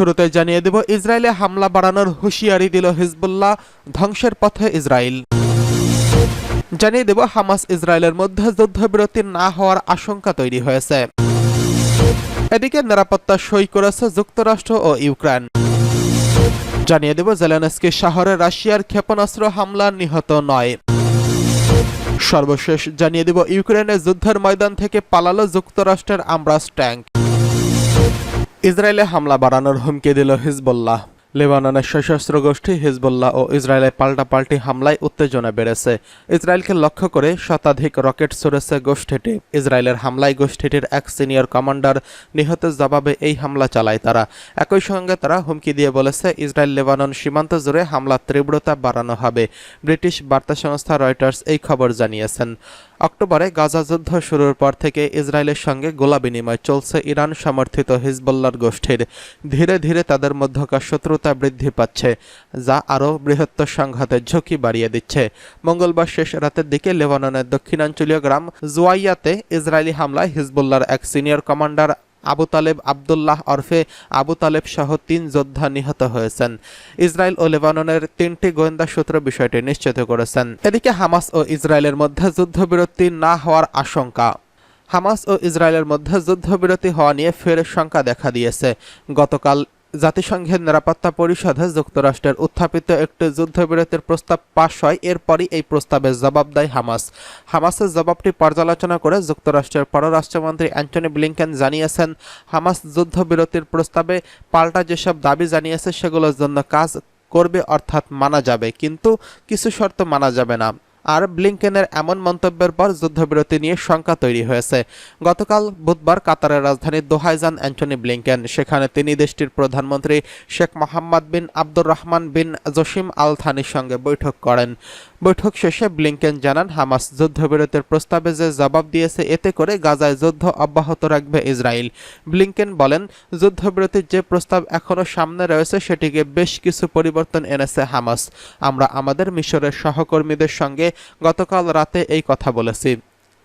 শুরুতে জানিয়ে দেব, ইসরায়েলে হামলা বাড়ানোর হুঁশিয়ারি দিল হিজবুল্লাহ, ধ্বংসের পথে ইসরায়েল। জানিয়ে দেব, হামাস ইসরায়েলের মধ্যে যুদ্ধবিরতি না হওয়ার আশঙ্কা তৈরি হয়েছে। এদিকে নিরাপত্তা সই করেছে যুক্তরাষ্ট্র ও ইউক্রেন। জানিয়ে দেব, জেলেনস্কি শহরে রাশিয়ার ক্ষেপণাস্ত্র হামলা নিহত নয়। সর্বশেষ জানিয়ে দেব, ইউক্রেনের যুদ্ধের ময়দান থেকে পালালো যুক্তরাষ্ট্রের আমব্রাস ট্যাঙ্ক। ইসরায়েলে হামলা বাড়ানোর হুমকি দিল হিজবুল্লাহ। লেবাননের সশস্ত্র গোষ্ঠী হিজবুল্লাহ ও ইসরায়েলের পাল্টাপাল্টি হামলায় উত্তেজনা বেড়েছে। ইসরায়েলকে লক্ষ্য করে শতাধিক রকেট ছুড়েছে গোষ্ঠীটি। ইসরায়েলের হামলায় গোষ্ঠীটির এক সিনিয়র কমান্ডার নিহতের জবাবে এই হামলা চালায় তারা। একই সঙ্গে তারা হুমকি দিয়ে বলেছে, ইসরায়েল লেবানন সীমান্ত জুড়ে হামলার তীব্রতা বাড়ানো হবে। ব্রিটিশ বার্তা সংস্থা রয়টার্স এই খবর জানিয়েছেন। অক্টোবরে গাজা যুদ্ধ শুরুর পর থেকে ইসরায়েলের সঙ্গে গোলা বিনিময় চলছে ইরান সমর্থিত হিজবুল্লাহর গোষ্ঠীর। ধীরে ধীরে তাদের মধ্যকার শত্রুতা বৃদ্ধি পাচ্ছে, যা আরও বৃহত্তর সংঘাতের ঝুঁকি বাড়িয়ে দিচ্ছে। মঙ্গলবার শেষ রাতের দিকে লেবাননের দক্ষিণাঞ্চলীয় গ্রাম জুয়াইয়াতে ইসরায়েলি হামলায় হিজবুল্লাহর এক সিনিয়র কমান্ডার আবু তালেব আবদুল্লাহ ওরফে আবু তালেব সহ ৩ যোদ্ধা নিহত হয়েছেন। ইসরায়েল ও লেবাননের ৩টি গোয়েন্দা সূত্র বিষয়টি নিশ্চিত করেছেন। এদিকে হামাস ও ইসরায়েলের মধ্যে যুদ্ধবিরতি না হওয়ার আশঙ্কা। হামাস ও ইসরায়েলের মধ্যে যুদ্ধবিরতি হওয়া নিয়ে ফের শঙ্কা দেখা দিয়েছে। গতকাল জাতিসংঘের নিরাপত্তা পরিষদে যুক্তরাষ্ট্রের উত্থাপিত একটি যুদ্ধবিরতির প্রস্তাব পাশ হয়। এরপরই এই প্রস্তাবের জবাব দেয় হামাস। হামাসের জবাবটি পর্যালোচনা করে যুক্তরাষ্ট্রের পররাষ্ট্রমন্ত্রী অ্যান্টনি ব্লিংকেন জানিয়েছেন, হামাস যুদ্ধবিরতির প্রস্তাবে পাল্টা যেসব দাবি জানিয়েছে সেগুলোর জন্য কাজ করবে, অর্থাৎ মানা যাবে, কিন্তু কিছু শর্ত মানা যাবে না। আর ব্লিংকেনের এমন মন্তব্যের পর যুদ্ধবিরতি নিয়ে শঙ্কা তৈরি হয়েছে। গতকাল বুধবার কাতারের রাজধানী দোহায় যান অ্যান্টনি ব্লিংকেন। সেখানে তিনি দেশটির প্রধানমন্ত্রী শেখ মোহাম্মদ বিন আব্দুর রহমান বিন জসিম আল থানির সঙ্গে বৈঠক করেন। বৈঠক শেষে ব্লিংকেন জানান, হামাস যুদ্ধবিরতির প্রস্তাবে যে জবাব দিয়েছে এতে করে গাজায় যুদ্ধ অব্যাহত রাখবে ইসরায়েল। ব্লিংকেন বলেন, যুদ্ধবিরতির যে প্রস্তাব এখনো সামনে রয়েছে সেটিকে বেশ কিছু পরিবর্তন এনেছে হামাস। আমরা আমাদের মিশরের সহকর্মীদের সঙ্গে গতকাল রাতে এই কথা বলেছি।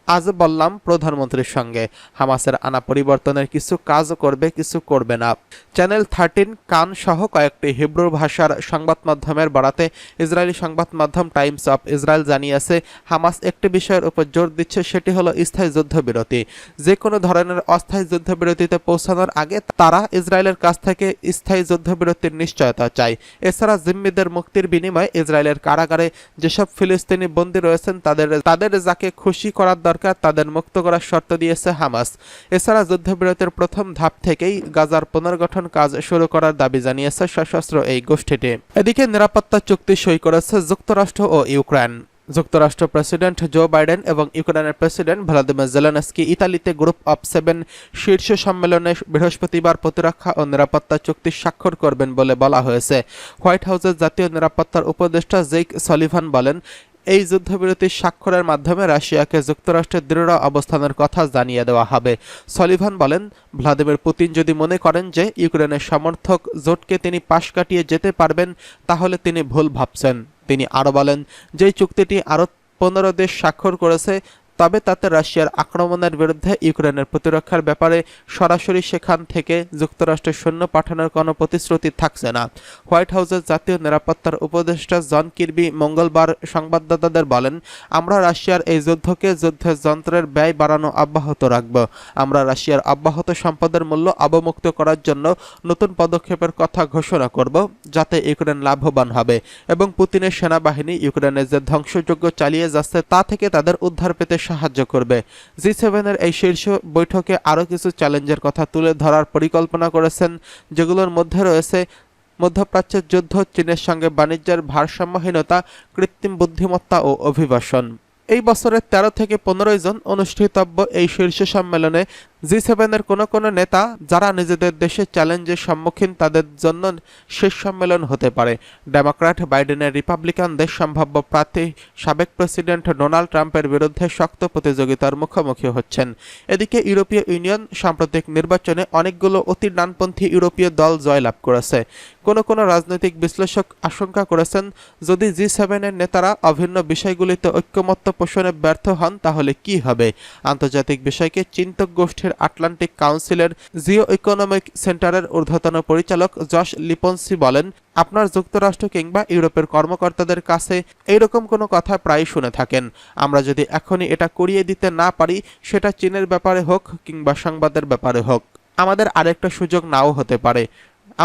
আজ বললাম প্রধানমন্ত্রীর সঙ্গে, হামাসের আনা পরিবর্তনের কিছু কাজ করবে, কিছু করবে না। চ্যানেল 13 কান সহ কয়েকটি হিব্রু ভাষার সংবাদ মাধ্যমের বরাতে ইসরায়েলি সংবাদ মাধ্যম টাইমস অফ ইসরায়েল জানিয়েছে, হামাস একটি বিষয়ের উপর জোর দিচ্ছে, সেটি হলো স্থায়ী যুদ্ধবিরতি। যে কোনো ধরনের অস্থায়ী যুদ্ধবিরতিতে পৌঁছানোর আগে তারা ইসরায়েলের কাছ থেকে স্থায়ী যুদ্ধবিরতির নিশ্চয়তা চায়। এছাড়া জিম্মিদের মুক্তির বিনিময়ে ইসরায়েলের কারাগারে যেসব ফিলিস্তিনি বন্দী রয়েছেন তাদের যাকে খুশি করার তাদের মুক্ত করার শর্ত দিয়েছে হামাস। এছাড়া যুদ্ধবিরতির প্রথম ধাপ থেকেই গাজার পুনর্গঠন কাজ শুরু করার দাবি জানিয়েছে সশস্ত্র এই গোষ্ঠীটি। এদিকে নিরাপত্তা চুক্তি সই করেছে যুক্তরাষ্ট্র ও ইউক্রেন। যুক্তরাষ্ট্র প্রেসিডেন্ট জো বাইডেন এবং ইউক্রেনের প্রেসিডেন্ট ভ্লাদিমির জেলেনস্কি ইতালিতে গ্রুপ অফ 7 শীর্ষ সম্মেলনে বৃহস্পতিবার প্রতিরক্ষা ও নিরাপত্তা চুক্তি স্বাক্ষর করবেন বলে বলা হয়েছে। হোয়াইট হাউসের জাতীয় নিরাপত্তার উপদেষ্টা জেক সলিভান বলেন, এই যুদ্ধবিরতি স্বাক্ষরের মাধ্যমে রাশিয়াকে যুক্তরাষ্ট্রের দৃঢ় অবস্থানের কথা জানিয়ে দেওয়া হবে। সলিভান বলেন, ভ্লাদিমির পুতিন যদি মনে করেন যে ইউক্রেনের সমর্থক জোটকে তিনি পাশ কাটিয়ে যেতে পারবেন, তাহলে তিনি ভুল ভাবছেন। তিনি আরও বলেন, যে চুক্তিটি আরও 15 দেশ স্বাক্ষর করেছে, তবে তাতে রাশিয়ার আক্রমণের বিরুদ্ধে ইউক্রেনের প্রতিরক্ষার ব্যাপারে সরাসরি সেখান থেকে যুক্তরাষ্ট্রের সৈন্য পাঠানোর কোনো প্রতিশ্রুতি থাকছে না। হোয়াইট হাউসের জাতীয় নিরাপত্তার উপদেষ্টা জন কির্বি মঙ্গলবার সংবাদদাতাদের বলেন, আমরা রাশিয়ার এই যুদ্ধকে যুদ্ধের যন্ত্রের ব্যয় বাড়ানো অব্যাহত রাখব। আমরা রাশিয়ার অব্যাহত সম্পদের মূল্য অবমুক্ত করার জন্য নতুন পদক্ষেপের কথা ঘোষণা করব, যাতে ইউক্রেন লাভবান হবে এবং পুতিনের সেনাবাহিনী ইউক্রেনের যে ধ্বংসযজ্ঞ চালিয়ে যাচ্ছে তা থেকে তাদের উদ্ধার পেতে সাহায্য করবে। জি7 এই শীর্ষ বৈঠকে আরও কিছু চ্যালেঞ্জের কথা তুলে ধরার পরিকল্পনা করেছেন, যেগুলোর মধ্যে রয়েছে মধ্যপ্রাচ্যের যুদ্ধ, চীনের সঙ্গে বাণিজ্যের ভারসাম্যহীনতা, কৃত্রিম বুদ্ধিমত্তা ও অভিবাসন। এই বছরের 13 থেকে 15 জন অনুষ্ঠিতব্য এই শীর্ষ সম্মেলনে জি7 কোনো নেতা যারা নিজেদের দেশে চ্যালেঞ্জের সম্মুখীন তাদের জন্য শেষ সম্মেলন হতে পারে। ডেমোক্র্যাট বাইডেনের রিপাবলিকানদের সম্ভাব্য প্রার্থী সাবেক প্রেসিডেন্ট ডোনাল্ড ট্রাম্পের বিরুদ্ধে শক্ত প্রতিযোগিতার মুখোমুখি হচ্ছেন। এদিকে ইউরোপীয় ইউনিয়ন সাম্প্রতিক নির্বাচনে অনেকগুলো অতি ডানপন্থী ইউরোপীয় দল জয়লাভ করেছে। কোনো রাজনৈতিক বিশ্লেষক আশঙ্কা করেছেন, যদি জি7 নেতারা অভিন্ন বিষয়গুলিতে ঐক্যমত্য পোষণে ব্যর্থ হন তাহলে কি হবে। আন্তর্জাতিক বিষয়কে চিন্তক গোষ্ঠীর আটলান্টিক কাউন্সিলের জিও ইকোনমিক সেন্টারের ঊর্ধ্বতন পরিচালক জশ লিপনসি বলেন, আপনার যুক্তরাষ্ট্র কিংবা ইউরোপের কর্মকর্তাদের কাছে এইরকম কোনো কথা প্রায় শুনে থাকেন। আমরা যদি এখনই এটা করিয়ে দিতে না পারি, সেটা চীনের ব্যাপারে হোক কিংবা সংবাদের ব্যাপারে হোক, আমাদের আরেকটা সুযোগ নাও হতে পারে।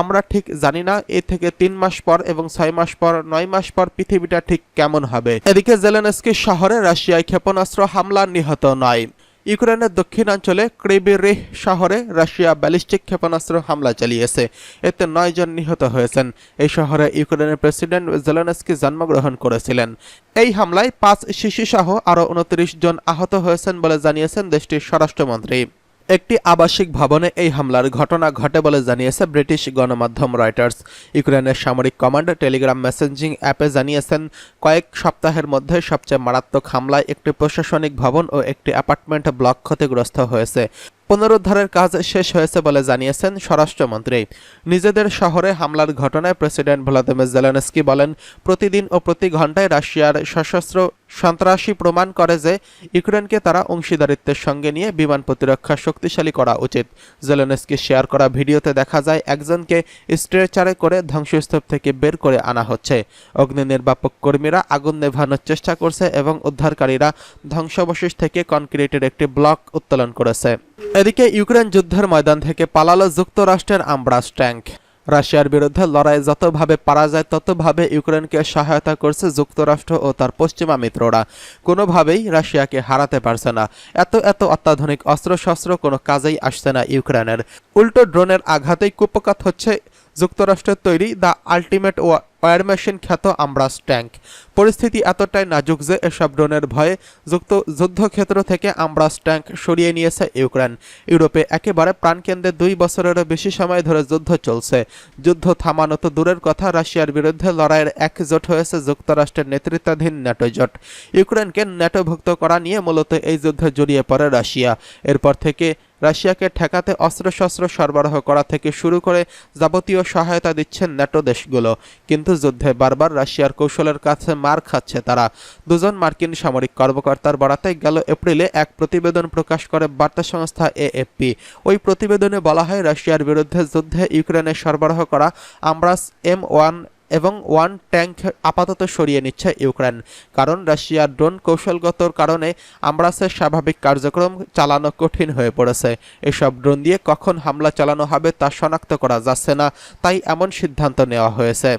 আমরা ঠিক জানি না এ থেকে 3 মাস পর এবং 6 মাস পর 9 মাস পর পৃথিবীটা ঠিক কেমন হবে। এদিকে জেলেনস্কি শহরে রাশিয়ায় ক্ষেপণাস্ত্র হামলা নিহত 9। ইউক্রেনের দক্ষিণাঞ্চলে ক্রিবিরিহ শহরে রাশিয়া ব্যালিস্টিক ক্ষেপণাস্ত্র হামলা চালিয়েছে। এতে 9 জন নিহত হয়েছেন। এই শহরে ইউক্রেনের প্রেসিডেন্ট জেলেনস্কি জন্মগ্রহণ করেছিলেন। এই হামলায় 5 শিশুসহ আরও 29 জন আহত হয়েছেন বলে জানিয়েছেন দেশটির স্বরাষ্ট্রমন্ত্রী। একটি আবাসিক ভবনে এই হামলার ঘটনা ঘটে বলে জানিয়েছে ব্রিটিশ গণমাধ্যম রয়টার্স। ইউক্রেনের সামরিক কমান্ড টেলিগ্রাম মেসেঞ্জিং অ্যাপে জানিয়েছেন, কয়েক সপ্তাহের মধ্যে সবচেয়ে মারাত্মক হামলায় একটি প্রশাসনিক ভবন ও একটি অ্যাপার্টমেন্ট ব্লক ক্ষতিগ্রস্ত হয়েছে। পুনরুদ্ধারের কাজ শেষ হয়েছে বলে জানিয়েছেন স্বরাষ্ট্রমন্ত্রী। নিজেদের শহরে হামলার ঘটনায় প্রেসিডেন্ট ভলোদিমির জেলেনস্কি বলেন, প্রতিদিন ও প্রতি ঘন্টায় রাশিয়ার সশস্ত্র সন্ত্রাসী প্রমাণ করে যে ইউক্রেনকে তারা অংশীদারিত্বের সঙ্গে নিয়ে বিমান প্রতিরক্ষা শক্তিশালী করা উচিত। জেলেনস্কি শেয়ার করা ভিডিওতে দেখা যায় একজনকে স্ট্রেচারে করে ধ্বংসস্তূপ থেকে বের করে আনা হচ্ছে। অগ্নি নির্বাপক কর্মীরা আগুন নেভানোর চেষ্টা করছে এবং উদ্ধারকারীরা ধ্বংসাবশেষ থেকে কনক্রিটের একটি ব্লক উত্তোলন করেছে। এদিকে ইউক্রেন যুদ্ধের ময়দান থেকে পালালো যুক্তরাষ্ট্রের আব্রাস ট্যাঙ্ক। রাশিয়ার বিরুদ্ধে লড়াই যতভাবে পারা যায় ততভাবে ইউক্রেনকে সহায়তা করছে যুক্তরাষ্ট্র ও তার পশ্চিমা মিত্ররা। কোনোভাবেই রাশিয়াকে হারাতে পারছে না। এত অত্যাধুনিক অস্ত্রশস্ত্র কোনো কাজেই আসছে না ইউক্রেনের। উল্টো ড্রোনের আঘাতেই কুপকাত হচ্ছে যুক্তরাষ্ট্রের তৈরি দ্য আল্টিমেট ওয়ার মেশিন খ্যাত আব্রাস ট্যাঙ্ক। পরিস্থিতি এতটাই নাজুক যে এসব ড্রোনের ভয়ে যুদ্ধক্ষেত্র থেকে আব্রাস ট্যাঙ্ক সরিয়ে নিয়েছে ইউক্রেন। ইউরোপে একেবারে প্রাণকেন্দ্রে 2 বছরেরও বেশি সময় ধরে যুদ্ধ চলছে। যুদ্ধ থামানো তো দূরের কথা, রাশিয়ার বিরুদ্ধে লড়াইয়ের একজোট হয়েছে যুক্তরাষ্ট্রের নেতৃত্বাধীন ন্যাটো জোট। ইউক্রেনকে ন্যাটোভুক্ত করা নিয়ে মূলত এই যুদ্ধে জড়িয়ে পড়ে রাশিয়া। এরপর থেকে রাশিয়াকে ঠেকাতে অস্ত্রশস্ত্র সরবরাহ করা থেকে শুরু করে যাবতীয় সহায়তা দিচ্ছেন ন্যাটো দেশগুলো। কিন্তু যুদ্ধে বারবার রাশিয়ার কৌশলের কাছে মার খাচ্ছে তারা। 2 জন মার্কিন সামরিক কর্মকর্তার বরাতে গেল এপ্রিলে এক প্রতিবেদন প্রকাশ করে বার্তা সংস্থা এএফপি। ওই প্রতিবেদনে বলা হয়, রাশিয়ার বিরুদ্ধে যুদ্ধে ইউক্রেনে সরবরাহ করা আব্রাস M1 এবং 1 ট্যাঙ্ক আপাতত সরিয়ে নিচ্ছে ইউক্রেন। কারণ রাশিয়ার ড্রোন কৌশলগত কারণে আব্রাসের স্বাভাবিক কার্যক্রম চালানো কঠিন হয়ে পড়েছে। এসব ড্রোন দিয়ে কখন হামলা চালানো হবে তা শনাক্ত করা যাচ্ছে না, তাই এমন সিদ্ধান্ত নেওয়া হয়েছে।